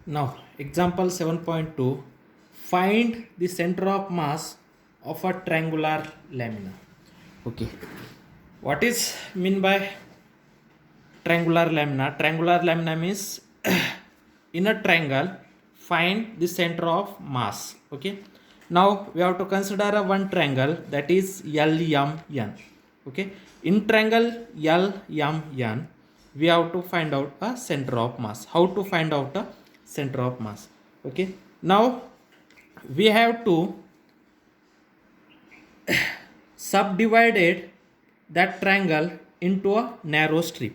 Now, example 7.2, find the center of mass of a triangular lamina. Okay, what is mean by triangular lamina? Triangular lamina means in a triangle, find the center of mass. Okay, now we have to consider a one triangle, that is LMN. Okay, in triangle LMN, we have to find out a center of mass. How to find out a center of mass? Okay, now we have to subdivided that triangle into a narrow strip.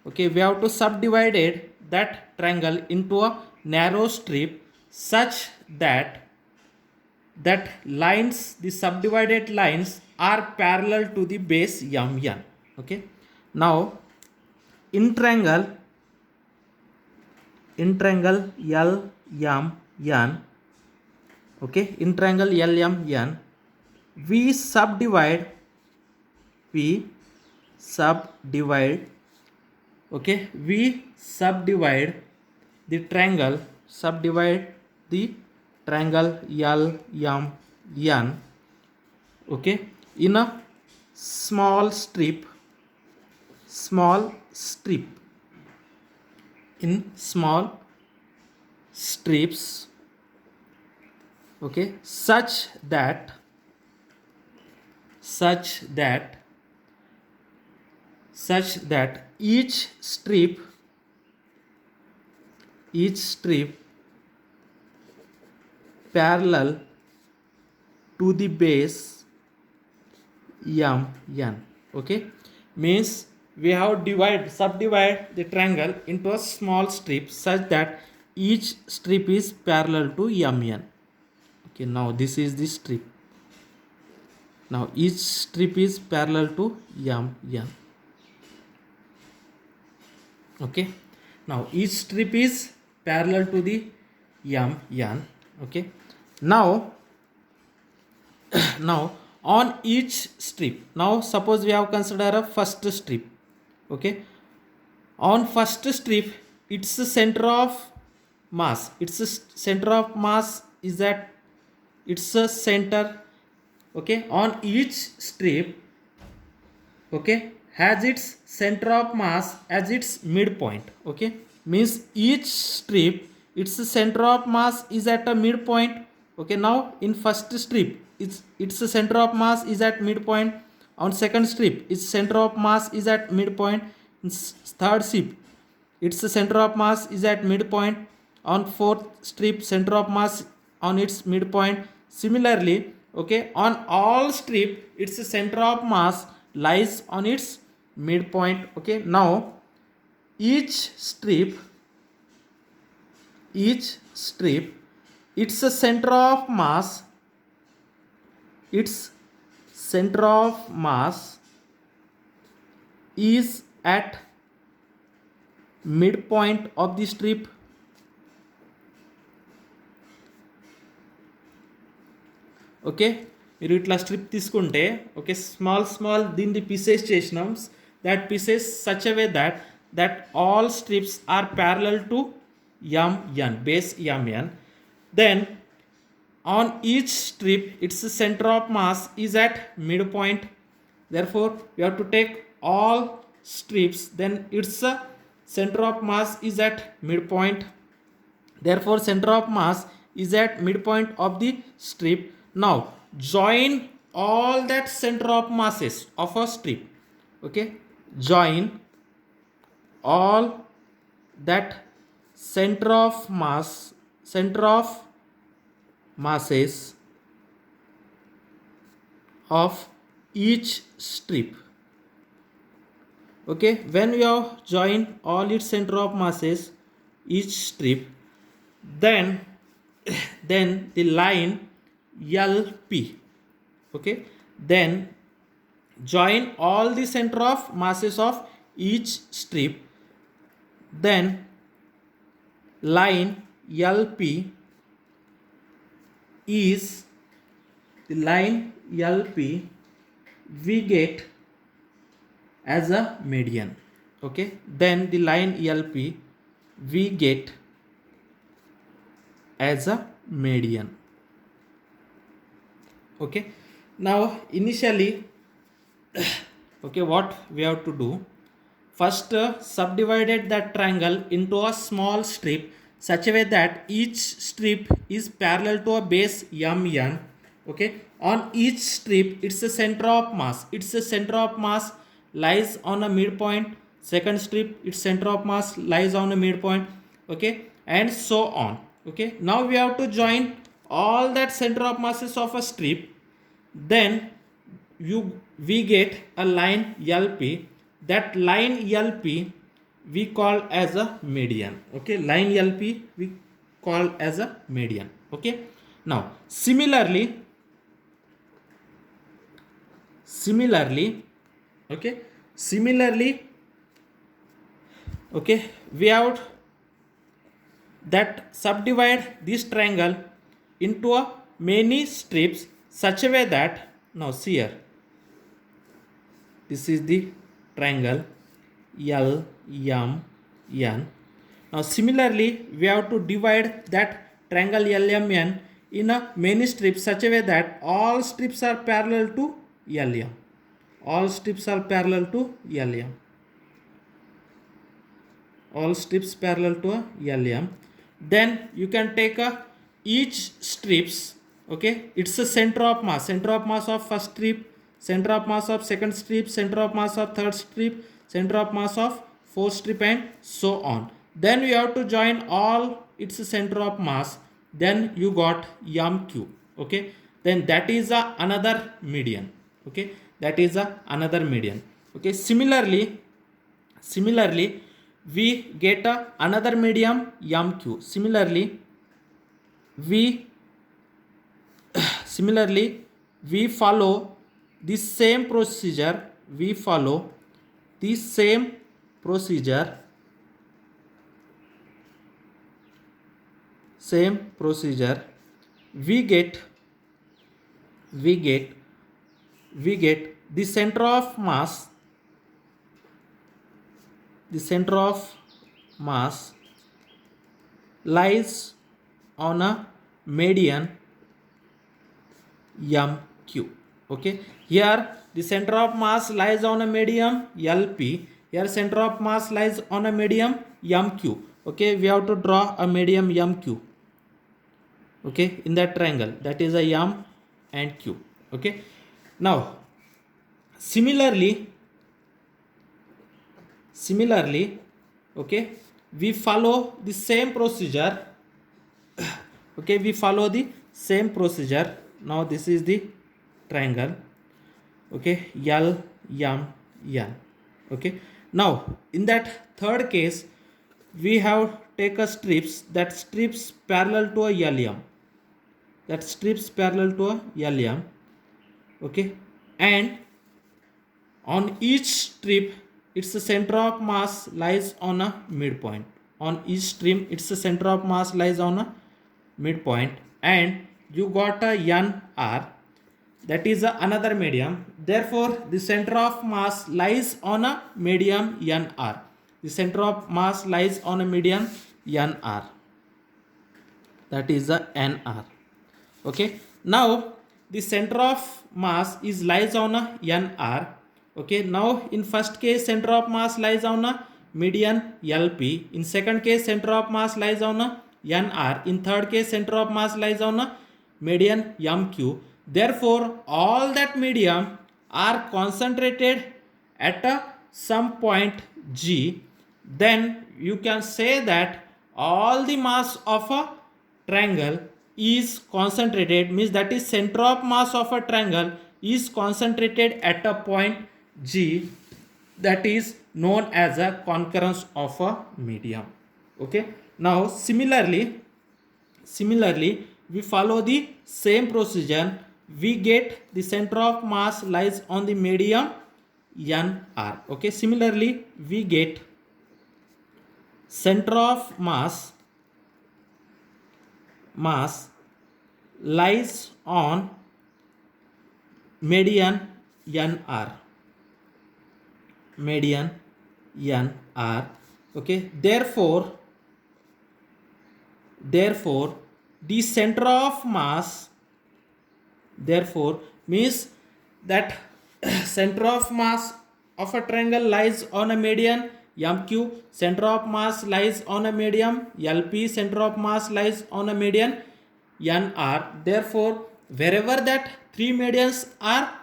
Okay, we have to subdivided that triangle into a narrow strip such that lines, the subdivided lines, are parallel to the base MN. Okay, now in triangle LMN, okay, in triangle LMN, we subdivide we subdivide okay, we subdivide the triangle LMN, okay, in a small strip strip, in small strips, okay, such that each strip parallel to the base MN. Okay, means we have subdivide the triangle into a small strip such that each strip is parallel to MN. Okay, now this is the strip. Now each strip is parallel to MN. Okay, now each strip is parallel to the MN. Okay, now now on each strip, now suppose we have consider a first strip. Okay, on first strip, its center of mass, is at its a center. Okay, on each strip, okay, has its center of mass as its midpoint. Okay, means each strip, its center of mass is at a midpoint. Okay, now in first strip, its center of mass is at midpoint. On second strip, its center of mass is at midpoint. In third strip, its center of mass is at midpoint. On fourth strip, center of mass on its midpoint. Similarly, okay, on all strip, its center of mass lies on its midpoint. Okay, now each strip its center of mass, its center of mass is at midpoint of the strip. Okay, మీరు ఇట్లా strip తీసుకుంటే, okay, small దీన్ని pieces చేసినాం, that pieces such a way that all strips are parallel to MN, base MN. Then on each strip, its center of mass is at midpoint. Therefore, we have to take all strips, then its center of mass is at midpoint. Therefore, center of mass is at midpoint of the strip. Now join all that center of masses of a strip. Okay, join all that center of masses of each strip. Okay, when we have joined all its center of masses each strip, then the line LP, okay, then join all the center of masses of each strip, then line LP is the line LP we get as a median. Okay, then the line LP we get as a median. Okay, now initially, okay, what we have to do, first subdivided that triangle into a small strip such a way that each strip is parallel to a base mn. Okay, on each strip it's a center of mass, its a center of mass lies on a midpoint, second strip its center of mass lies on a midpoint. Okay, and so on. Okay, now we have to join all that center of masses of a strip, then we get a line LP. That line LP we call as a median. Okay, line LP we call as a median. Okay, now similarly, okay, similarly, okay, we have that subdivide this triangle into a many strips such a way that, now see here, this is the triangle L M N. Now similarly we have to divide that triangle LMN in a many strips such a way that all strips are parallel to LM. All strips are parallel to LM. All strips parallel to a LM. Then you can take a each strips. Okay, it's a center of mass of first strip, center of mass of second strip, center of mass of third strip, center of mass of fourth strip, and so on. Then you have to join all its center of mass, then you got MQ. Okay, then that is another median. Okay, that is another median. Okay, similarly we get another medium MQ. Similarly we follow the same procedure, same procedure. We get the center of mass, lies on a median MQ. Okay, here the center of mass lies on a medium LP, here center of mass lies on a medium MQ. Okay, we have to draw a medium MQ. Okay, in that triangle, that is a M and Q. Okay, now similarly, okay, we follow the same procedure. Okay, we follow the same procedure. Now this is the triangle. Okay, L M N. Okay, now in that third case we have take a strips, that strips parallel to a LM, okay, and on each strip its center of mass lies on a midpoint. On each strip its center of mass lies on a midpoint, and you got a NR, that is another medium. Therefore the center of mass lies on a medium NR. The center of mass lies on a medium NR, that is a NR. Okay, now the center of mass is lies on a NR. Okay, now in first case center of mass lies on a median LP, in second case center of mass lies on a NR, in third case center of mass lies on a median MQ. Therefore all that medium are concentrated at a some point G. Then you can say that all the mass of a triangle is concentrated, means that is center of mass of a triangle is concentrated at a point G, that is known as a concurrence of a medium. Okay, now similarly we follow the same procedure. We get the center of mass lies on the medium NR. Okay, similarly we get center of mass lies on median NR. Okay, therefore the center of mass therefore means that center of mass of a triangle lies on a median MQ, center of mass lies on a median LP, center of mass lies on a median NR. Therefore, wherever that three medians are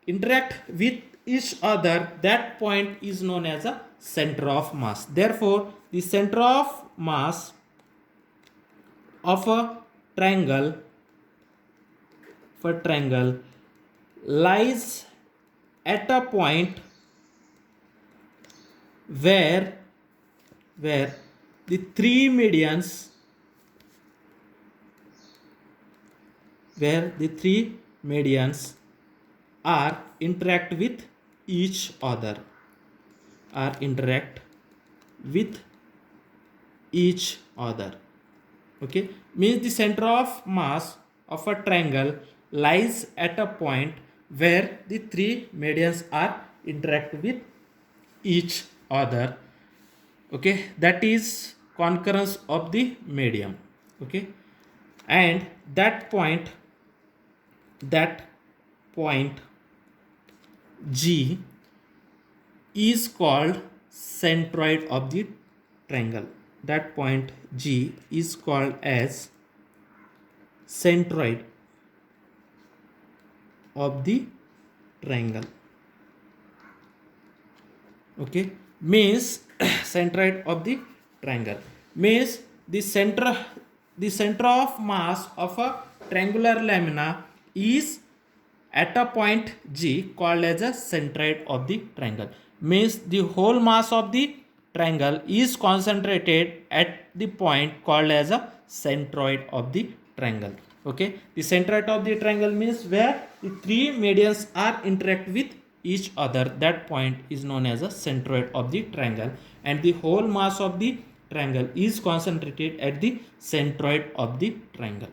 interact with each other, that point is known as a center of mass. Therefore, the center of mass of a triangle lies at a point where the three medians are interact with each other okay, means the center of mass of a triangle lies at a point where the three medians are interact with each other, okay, that is concurrence of the medium, okay, and that point G is called centroid of the triangle. That point G is called as centroid of the triangle, okay, means centroid of the triangle means the center of mass of a triangular lamina is at a point G called as a centroid of the triangle, means the whole mass of the triangle is concentrated at the point called as a centroid of the triangle, okay. The centroid of the triangle means where the three medians are interact with each other, that point is known as a centroid of the triangle, and the whole mass of the triangle is concentrated at the centroid of the triangle.